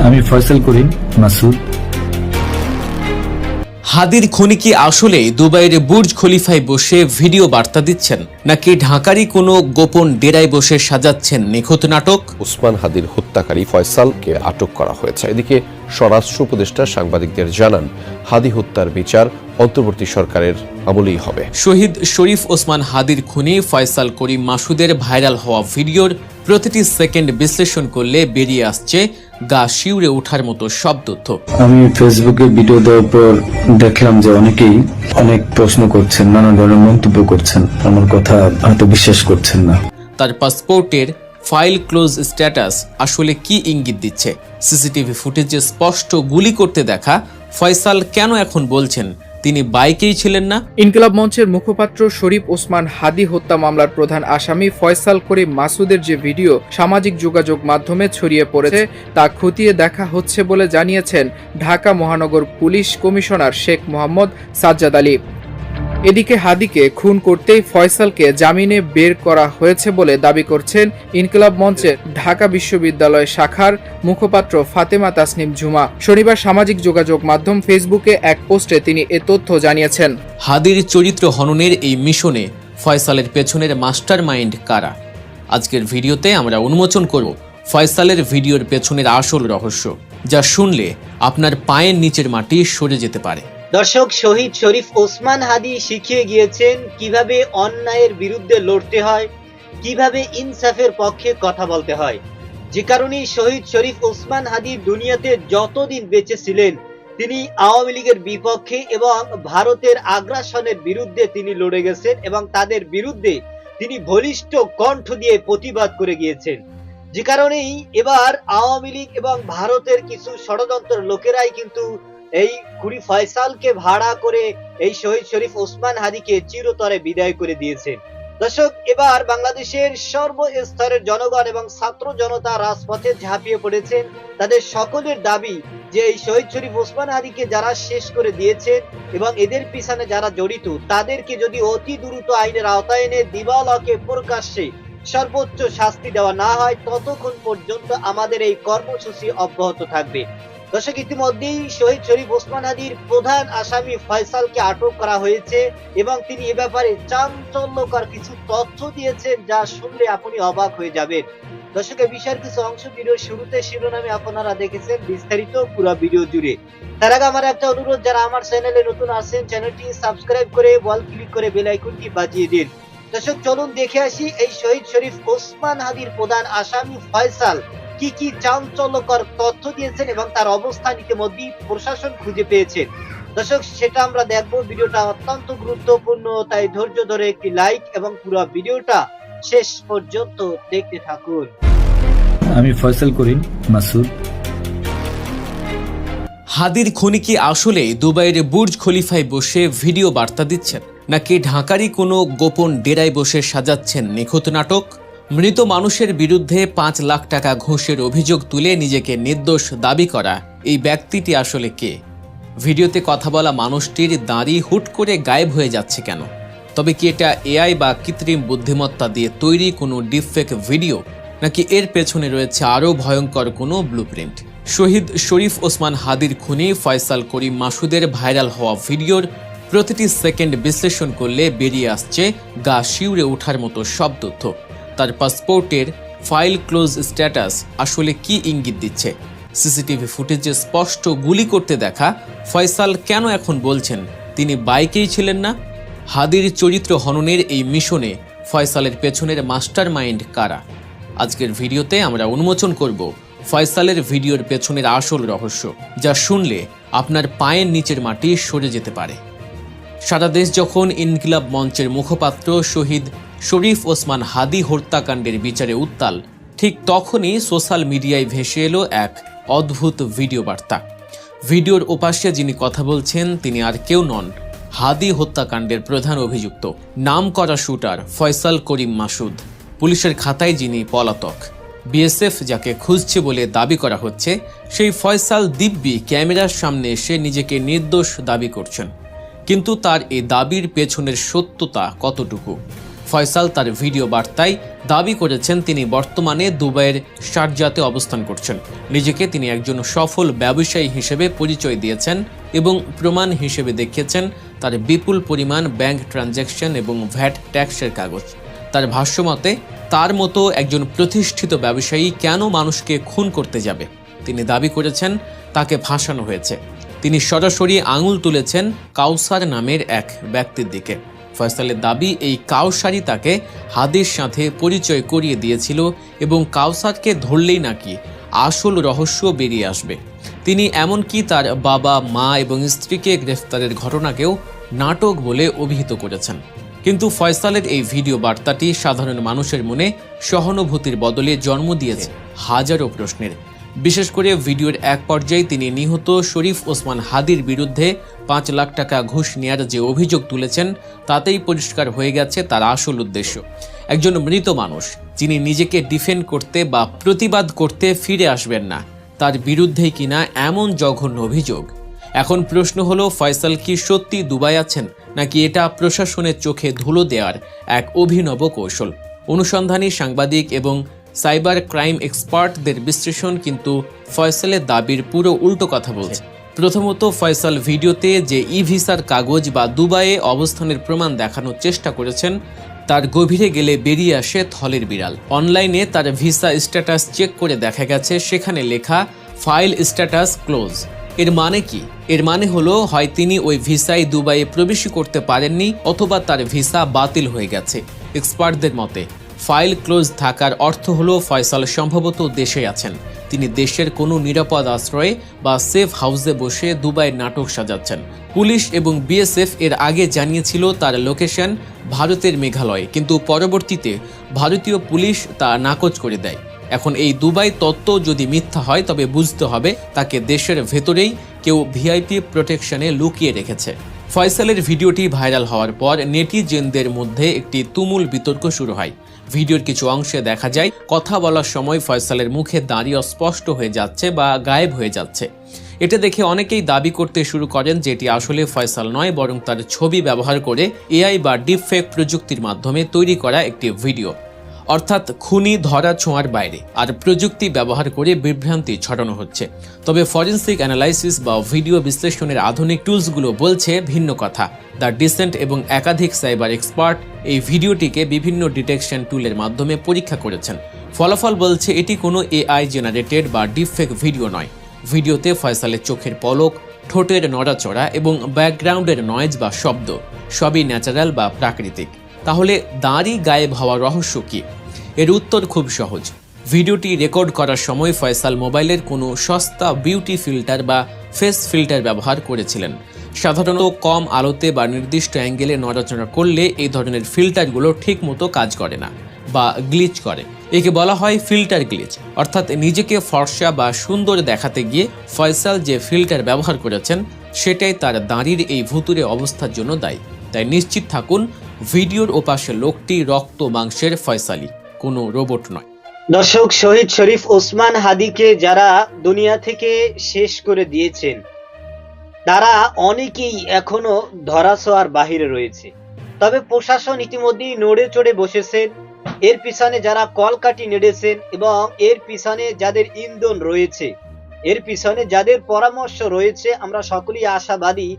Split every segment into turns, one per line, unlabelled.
আমি ফয়সাল করিম মাসুদ।
হাদির খুনি কি আসলে দুবাইয়ের বুর্জ খলিফায় বসে ভিডিও বার্তা দিচ্ছেন, নাকি ঢাকারই কোনো গোপন ডেরায় বসে সাজাচ্ছেন নিখুঁত নাটক?
ওসমান হাদির হত্যাকারী ফয়সালকে আটক করা হয়েছে। এদিকে স্বরাষ্ট্র উপদেষ্টা সাংবাদিকদের জানান, হাদি হত্যার বিচার অন্তর্বর্তী সরকারের আমলেই হবে।
শহীদ শরীফ ওসমান হাদির খুনি ফয়সাল করিম মাসুদের ভাইরাল হওয়া ভিডিওর প্রতিটি সেকেন্ড বিশ্লেষণ করলে বেরিয়ে আসছে গা শিউরে ওঠার মতো সব তথ্য।
আমি ফেসবুকে ভিডিও দেওয়ার পর দেখলাম যে অনেকেই অনেক প্রশ্ন করছেন, নানা ধরনের মন্তব্য করছেন, আমার কথা হয়তো বিশ্বাস করছেন না।
তার পাসপোর্টের ফাইল ক্লোজ স্ট্যাটাস আসলে কি ইঙ্গিত দিচ্ছে? সিসিটিভি ফুটেজে স্পষ্ট গুলি করতে দেখা ফয়সাল কেন এখন বলছেন তিনি বাইকেই ছিলেন না?
ইনকিলাব মঞ্চের মুখপাত্র শরীফ ওসমান হাদি হত্যা মামলার প্রধান আসামি ফয়সাল করিম মাসুদের যে ভিডিও সামাজিক যোগাযোগ মাধ্যমে ছড়িয়ে পড়েছে তা খতিয়ে দেখা হচ্ছে বলে জানিয়েছেন ঢাকা মহানগর পুলিশ কমিশনার শেখ মোহাম্মদ সাজ্জাদ আলী। এদিকে হাদিকে খুন করতেই ফয়সালকে জামিনে বের করা হয়েছে বলে দাবি করছেন ইনকিলাব মঞ্চের ঢাকা বিশ্ববিদ্যালয় শাখার মুখপাত্র ফাতেমা তাসনিম ঝুমা। শনিবার সামাজিক যোগাযোগ মাধ্যম ফেসবুকে এক পোস্টে তিনি এ তথ্য জানিয়েছেন।
হাদির চরিত্র হননের এই মিশনে ফয়সালের পেছনের মাস্টার মাইন্ড কারা? আজকের ভিডিওতে আমরা উন্মোচন করব ফয়সালের ভিডিওর পেছনের আসল রহস্য, যা শুনলে আপনার পায়ের নিচের মাটি সরে যেতে পারে।
দর্শক, শহীদ শরীফ ওসমান হাদি শিখিয়ে গিয়েছেন কিভাবে অন্যায়ের বিরুদ্ধে লড়তে হয়, কিভাবে ইনসাফের পক্ষে কথা বলতে হয়। যে কারণে শহীদ শরীফ ওসমান হাদি দুনিয়াতে যতদিন বেঁচে ছিলেন তিনি আওয়ামী লীগের বিপক্ষে এবং ভারতের আগ্রাসনের বিরুদ্ধে তিনি লড়ে গেছেন এবং তাদের বিরুদ্ধে তিনি বলিষ্ঠ কণ্ঠ দিয়ে প্রতিবাদ করে গিয়েছেন। যে কারণেই এবার আওয়ামী লীগ এবং ভারতের কিছু ষড়যন্ত্র লোকেরাই কিন্তু এই খুনি ফয়সালকে ভাড়া করে এই শহীদ শরীফ ওসমান হাদিকে চিরতরে বিদায় করে দিয়েছেন। দর্শক, এবার বাংলাদেশের সর্বস্তরের জনগণ এবং ছাত্র জনতা রাজপথে ঝাঁপিয়ে পড়েছেন। তাদের সকলের দাবি যে এই শহীদ শরীফ ওসমান হাদিকে যারা শেষ করে দিয়েছেন এবং এদের পিছনে যারা জড়িত তাদেরকে যদি অতি দ্রুত আইনের আওতায় এনে দিবালোকে প্রকাশ্যে সর্বোচ্চ শাস্তি দেওয়া না হয় ততক্ষণ পর্যন্ত আমাদের এই কর্মসূচি অব্যাহত থাকবে। দর্শক, ইতিমধ্যেই শহীদ শরীফ ওসমান হাদির প্রধান আসামি ফয়সালকে আটক করা হয়েছে এবং তিনি এ ব্যাপারে চাঞ্চল্যকর কিছু তথ্য দিয়েছেন যা শুনলে আপনি অবাক হয়ে যাবেন। দর্শক, এই বিষয়ের কিছু অংশ ভিডিওর শুরুতে শিরোনামে আপনারা দেখেছেন, বিস্তারিত পুরো ভিডিও জুড়ে। তার আগে আমার একটা অনুরোধ, যারা আমার চ্যানেলে নতুন আছেন চ্যানেলটি সাবস্ক্রাইব করে বল ক্লিক করে বেল আইকনটি বাজিয়ে দিন। দর্শক, চলুন দেখে আসি এই শহীদ শরীফ ওসমান হাদির প্রধান আসামি ফয়সাল কি কি চাঞ্চল্যকর তথ্য দিয়েছেন এবং তার অবস্থান ইতিমধ্যেই প্রশাসন খুঁজে পেয়েছেন। দর্শক, সেটা আমরা দেখবো। ভিডিওটা অত্যন্ত গুরুত্বপূর্ণ, তাই ধৈর্য ধরে একটি লাইক এবং পুরো ভিডিওটা শেষ পর্যন্ত দেখতে থাকুন।
আমি ফয়সাল করিম মাসুদ।
হাদির খুনি কি আসলে দুবাইয়ের বুর্জ খলিফায় বসে ভিডিও বার্তা দিচ্ছেন, নাকি ঢাকারই কোনো গোপন ডেরায় বসে সাজাচ্ছেন নিখুঁত নাটক? মৃত মানুষের বিরুদ্ধে 5 লাখ টাকা ঘুষের অভিযোগ তুলে নিজেকে নির্দোষ দাবি করা এই ব্যক্তিটি আসলে কে? ভিডিওতে কথা বলা মানুষটির দাড়ি হুট করে গায়েব হয়ে যাচ্ছে কেন? তবে কি এটা এআই বা কৃত্রিম বুদ্ধিমত্তা দিয়ে তৈরি কোনো ডিপফেক ভিডিও, নাকি এর পেছনে রয়েছে আরও ভয়ঙ্কর কোনো ব্লুপ্রিন্ট? শহীদ শরীফ ওসমান হাদির খুনি ফয়সাল করিম মাসুদের ভাইরাল হওয়া ভিডিওর প্রতিটি সেকেন্ড বিশ্লেষণ করলে বেরিয়ে আসছে গা শিউরে ওঠার মতো সব তথ্য। তার পাসপোর্টের ফাইল ক্লোজ স্ট্যাটাস আসলে কি ইঙ্গিত দিচ্ছে? সিসিটিভি ফুটেজে স্পষ্ট গুলি করতে দেখা ফয়সাল কেন এখন বলছেন তিনি বাইকেই ছিলেন না? হাদির চরিত্র হননের এই মিশনে ফয়সালের পেছনের মাস্টার মাইন্ড কারা? আজকের ভিডিওতে আমরা উন্মোচন করব ফয়সালের ভিডিওর পেছনের আসল রহস্য, যা শুনলে আপনার পায়ের নিচের মাটি সরে যেতে পারে। সারা দেশ যখন ইনকিলাব মঞ্চের মুখপাত্র শহীদ শরীফ ওসমান হাদি হত্যাকাণ্ডের বিচারে উত্তাল, ঠিক তখনই সোশ্যাল মিডিয়ায় ভেসে এলো এক অদ্ভুত ভিডিও বার্তা। ভিডিওর ওপাশে যিনি কথা বলছেন তিনি আর কেউ নন, হাদি হত্যাকাণ্ডের প্রধান অভিযুক্ত, নামকরা শুটার ফয়সাল করিম মাসুদ। পুলিশের খাতায় যিনি পলাতক, বিএসএফ যাকে খুঁজছে বলে দাবি করা হচ্ছে, সেই ফয়সাল দিব্যি ক্যামেরার সামনে এসে নিজেকে নির্দোষ দাবি করছেন। কিন্তু তার এই দাবির পেছনের সত্যতা কতটুকু? ফয়সাল তার ভিডিও বার্তায় দাবি করেছেন তিনি বর্তমানে দুবাইয়ের শারজাতে অবস্থান করছেন। নিজেকে তিনি একজন সফল ব্যবসায়ী হিসেবে পরিচয় দিয়েছেন এবং প্রমাণ হিসেবে দেখিয়েছেন তার বিপুল পরিমাণ ব্যাংক ট্রানজ্যাকশন এবং ভ্যাট ট্যাক্সের কাগজ। তার ভাষ্যমতে তার মতো একজন প্রতিষ্ঠিত ব্যবসায়ী কেন মানুষকে খুন করতে যাবে। তিনি দাবি করেছেন তাকে ফাঁসানো হয়েছে। তিনি সরাসরি আঙুল তুলেছেন কাউসার নামের এক ব্যক্তির দিকে। ফয়সালের দাবি এই কাউসারই তাকে হাদির সাথে পরিচয় করিয়ে দিয়েছিল এবং কাউসারকে ধরলেই নাকি আসল রহস্য বেরিয়ে আসবে। তিনি এমনকি তার বাবা, মা এবং স্ত্রীকে গ্রেফতারের ঘটনাকেও নাটক বলে অভিহিত করেছেন। কিন্তু ফয়সালের এই ভিডিও বার্তাটি সাধারণ মানুষের মনে সহানুভূতির বদলে জন্ম দিয়েছে হাজারো প্রশ্নের। বিশেষ করে ভিডিওর এক পর্যায়ে তিনি নিহত শরীফ ওসমান হাদির বিরুদ্ধে 5 লাখ টাকা ঘুষ নেয়ার যে অভিযোগ তুলেছেন তাতেই পরিষ্কার হয়ে গেছে তার আসল উদ্দেশ্য। একজন মৃত মানুষ যিনি নিজেকে ডিফেন্ড করতে বা প্রতিবাদ করতে ফিরে আসবেন না, তার বিরুদ্ধেই কিনা এমন জঘন্য অভিযোগ। এখন প্রশ্ন হলো, ফয়সাল কি সত্যি দুবাই আছেন নাকি এটা প্রশাসনের চোখে ধুলো দেওয়ার এক অভিনব কৌশল? অনুসন্ধানী সাংবাদিক এবং সাইবার ক্রাইম এক্সপার্টদের বিশ্লেষণ কিন্তু ফয়সালের দাবির পুরো উল্টো কথা বলছে। প্রথমত, ফয়সাল ভিডিওতে যে ই-ভিসার কাগজ বা দুবাইয়ে অবস্থানের প্রমাণ দেখানোর চেষ্টা করেছেন তার গভীরে গেলে বেরিয়ে আসে থলের বিড়াল। অনলাইনে তার ভিসা স্ট্যাটাস চেক করে দেখা গেছে সেখানে লেখা ফাইল স্ট্যাটাস ক্লোজ। এর মানে কি? এর মানে হলো হয় তিনি ওই ভিসায় দুবাইয়ে প্রবেশ করতে পারেননি অথবা তার ভিসা বাতিল হয়ে গেছে। এক্সপার্টদের মতে ফাইল ক্লোজ থাকার অর্থ হলো ফয়সাল সম্ভবত দেশে আছেন। তিনি দেশের কোনো নিরাপদ আশ্রয়ে বা সেফ হাউসে বসে দুবাইয়ের নাটক সাজাচ্ছেন। পুলিশ এবং বিএসএফ এর আগে জানিয়েছিল তার লোকেশন ভারতের মেঘালয়ে, কিন্তু পরবর্তীতে ভারতীয় পুলিশ তা নাকচ করে দেয়। এখন এই দুবাই তত্ত্ব যদি মিথ্যা হয় তবে বুঝতে হবে তাকে দেশের ভেতরেই কেউ ভিআইপি প্রোটেকশনে লুকিয়ে রেখেছে। ফয়সালের ভিডিওটি ভাইরাল হওয়ার পর নেটিজেনদের মধ্যে একটি তুমুল বিতর্ক শুরু হয়। ভিডিওর কিছু অংশে দেখা যায় কথা বলার সময় ফয়সালের মুখে দাড়ি অস্পষ্ট হয়ে যাচ্ছে বা গায়েব হয়ে যাচ্ছে। এটা দেখে অনেকেই দাবি করতে শুরু করেন যে এটি আসলে ফয়সাল নয়, বরং তার ছবি ব্যবহার করে এআই বা ডিপফেক প্রযুক্তির মাধ্যমে তৈরি করা একটি ভিডিও। অর্থাৎ খুনি ধরা ছোঁয়ার বাইরে আর প্রযুক্তি ব্যবহার করে বিভ্রান্তি ছড়ানো হচ্ছে। তবে ফরেনসিক অ্যানালাইসিস বা ভিডিও বিশ্লেষণের আধুনিক টুলসগুলো বলছে ভিন্ন কথা। দ্য ডিসেন্ট এবং একাধিক সাইবার এক্সপার্ট এই ভিডিওটিকে বিভিন্ন ডিটেকশন টুলের মাধ্যমে পরীক্ষা করেছেন। ফলাফল বলছে এটি কোনো এআই জেনারেটেড বা ডিপফেক ভিডিও নয়। ভিডিওতে ফয়সালের চোখের পলক, ঠোঁটের নড়াচড়া এবং ব্যাকগ্রাউন্ডের নয়েজ বা শব্দ সবই ন্যাচারাল বা প্রাকৃতিক। তাহলে দাড়ি গায়েব হওয়ার রহস্য কি? এর উত্তর খুব সহজ। ভিডিওটি রেকর্ড করার সময় ফয়সাল মোবাইলের কোনো সস্তা বিউটি ফিল্টার বা ফেস ফিল্টার ব্যবহার করেছিলেন। সাধারণত কম আলোতে বা নির্দিষ্ট অ্যাঙ্গেলে নড়াচড়া করলে এই ধরনের ফিল্টারগুলো ঠিকমতো কাজ করে না বা গ্লিচ করে। একে বলা হয় ফিল্টার গ্লিচ। অর্থাৎ নিজেকে ফর্সা বা সুন্দর দেখাতে গিয়ে ফয়সাল যে ফিল্টার ব্যবহার করেছেন সেটাই তার দাড়ির এই ভুতুরে অবস্থার জন্য দায়ী। তাই নিশ্চিত থাকুন ভিডিওর ওপাশে লোকটি রক্ত মাংসের ফয়সালি, কোনো রোবট নয়।
দর্শক, শহীদ শরীফ ওসমান হাদিকে যারা দুনিয়া থেকে শেষ করে দিয়েছেন তারা অনেকেই এখনো ধরাছোঁয়ার বাহিরে রয়েছে। তবে প্রশাসন ইতিমধ্যেই নড়ে চড়ে বসেছেন। এর পিছনে যারা কলকাঠি নেড়েছেন এবং এর পিছনে যাদের ইন্ধন রয়েছে, এর পিছনে যাদের পরামর্শ রয়েছে, আমরা সকলেই আশাবাদী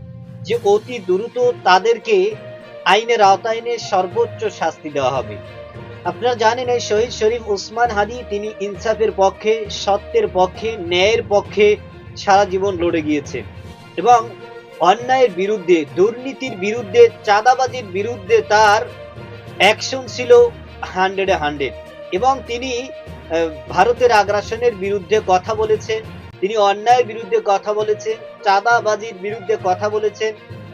যে অতি দ্রুত তাদেরকে আইনের আওতায় এনে সর্বোচ্চ শাস্তি দেওয়া হবে। আপনারা জানেন এই শহীদ শরীফ ওসমান হাদি তিনি ইনসাফের পক্ষে, সত্যের পক্ষে, ন্যায়ের পক্ষে সারা জীবন লড়ে গিয়েছেন এবং অন্যায়ের বিরুদ্ধে, দুর্নীতির বিরুদ্ধে, চাঁদাবাজির বিরুদ্ধে তার অ্যাকশন ছিল 100 এবং তিনি ভারতের আগ্রাসনের বিরুদ্ধে কথা বলেছেন, তিনি অন্যায়ের বিরুদ্ধে কথা বলেছেন, চাঁদাবাজির বিরুদ্ধে কথা বলেছেন।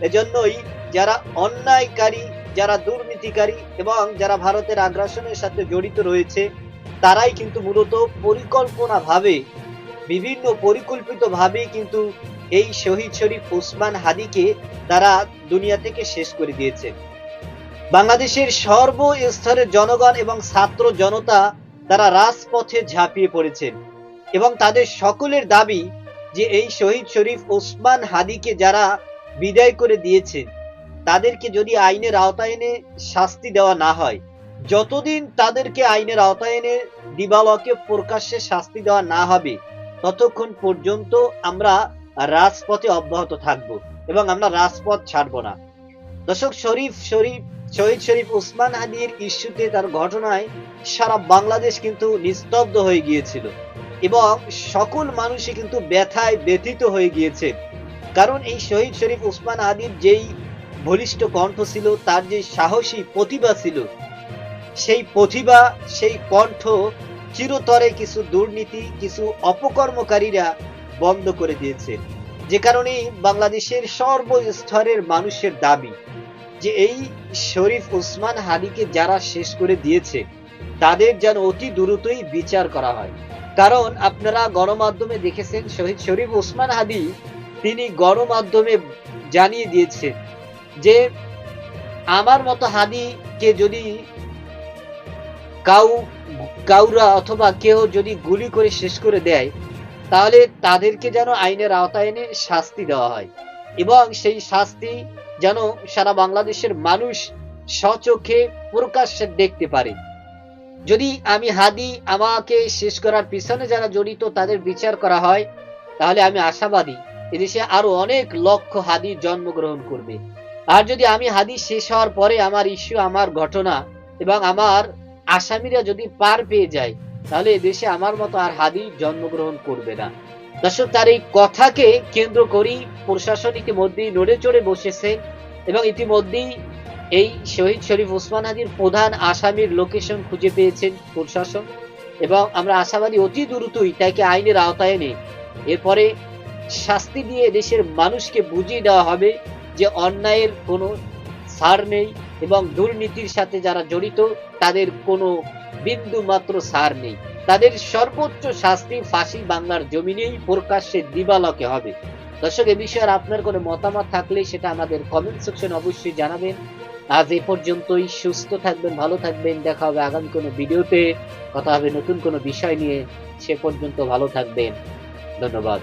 এজন্যই যারা অন্যায়কারী, যারা দুর্নীতিকারী এবং যারা ভারতের আগ্রাসনের সাথে জড়িত রয়েছে তারাই কিন্তু মূলত পরিকল্পনাভাবে, বিভিন্ন পরিকল্পিতভাবে কিন্তু এই শহীদ শরীফ ওসমান হাদিকে তারা দুনিয়া থেকে শেষ করে দিয়েছে। বাংলাদেশের সর্বস্তরের জনগণ এবং ছাত্র জনতা তারা রাজপথে ঝাঁপিয়ে পড়েছেন এবং তাদের সকলের দাবি যে এই শহীদ শরীফ ওসমান হাদিকে যারা বিদায় করে দিয়েছেন তাদেরকে যদি আইনের আওতায় এনে শাস্তি দেওয়া না হয় যতদিন তাদেরকে আইনের আওতায় এনে দিবালোকে প্রকাশ্যে শাস্তি দেওয়া না হবে, ততক্ষণ পর্যন্ত আমরা রাজপথে অব্যাহত থাকব এবং আমরা রাজপথ ছাড়ব না। দর্শক, শহীদ শরীফ ওসমান হাদির ইস্যুতে, তার ঘটনায় সারা বাংলাদেশ কিন্তু নিস্তব্ধ হয়ে গিয়েছিল এবং সকল মানুষই কিন্তু ব্যথায় ব্যথিত হয়ে গিয়েছে। কারণ এই শহীদ শরীফ ওসমান হাদির যেই বলিষ্ঠ কণ্ঠ ছিল, তার যে সাহসী প্রতিভা ছিল, সেই প্রতিভা, সেই কণ্ঠ চিরতরে কিছু দুর্নীতি, কিছু অপকর্মকারীরা বন্ধ করে দিয়েছে। যে কারণে বাংলাদেশের সর্বস্তরের মানুষের দাবি যে এই শরীফ ওসমান হাদিকে যারা শেষ করে দিয়েছে, তাদের যেন অতি দ্রুতই বিচার করা হয়। কারণ আপনারা গণমাধ্যমে দেখেছেন, শহীদ শরীফ ওসমান হাদি তিনি গণমাধ্যমে জানিয়ে দিয়েছেন যে আমার মতো হাদিকে যদি কাউরা অথবা কেউ যদি গুলি করে শেষ করে দেয়, তাহলে তাদেরকে যেন আইনের আওতায় এনে শাস্তি দেওয়া হয় এবং সেই শাস্তি যেন সারা বাংলাদেশের মানুষ স্বচক্ষে প্রকাশ্যে দেখতে পারে। যদি আমি হাদি, আমাকে শেষ করার পিছনে যারা জড়িত, তাদের বিচার করা হয়, তাহলে আমি আশাবাদী এদেশে আরো অনেক লক্ষ হাদি জন্মগ্রহণ করবে। আর যদি আমি হাদি শেষ হওয়ার পরে আমার ইস্যু, আমার ঘটনা এবং আমার আসামিরা যদি পার পেয়ে যায়, তাহলে এদেশে আমার মতো আর হাদি জন্মগ্রহণ করবে না। দর্শক, তার এই কথাকে কেন্দ্র করেই প্রশাসন ইতিমধ্যেই নড়ে চড়ে বসেছে এবং ইতিমধ্যেই এই শহীদ শরীফ ওসমান হাদির প্রধান আসামির লোকেশন খুঁজে পেয়েছেন প্রশাসন এবং আমরা আশাবাদী অতি দ্রুতই তাকে আইনের আওতায় এনে এরপরে শাস্তি দিয়ে দেশের মানুষকে বুঝিয়ে দেওয়া হবে যে অন্যায়ের কোনো ছাড় নেই এবং দুর্নীতির সাথে যারা জড়িত তাদের কোনো বিন্দু মাত্র ছাড় নেই। তাদের সর্বোচ্চ শাস্তি ফাঁসি বাংলার জমিনেই প্রকাশ্যে দিবালোকে হবে। দর্শক, এ বিষয়ে আপনার কোনো মতামত থাকলে সেটা আমাদের কমেন্ট সেকশন অবশ্যই জানাবেন। আজ এ পর্যন্তই। সুস্থ থাকবেন, ভালো থাকবেন। দেখা হবে আগামী কোনো ভিডিওতে, কথা হবে নতুন কোনো বিষয় নিয়ে। সে পর্যন্ত ভালো থাকবেন। ধন্যবাদ।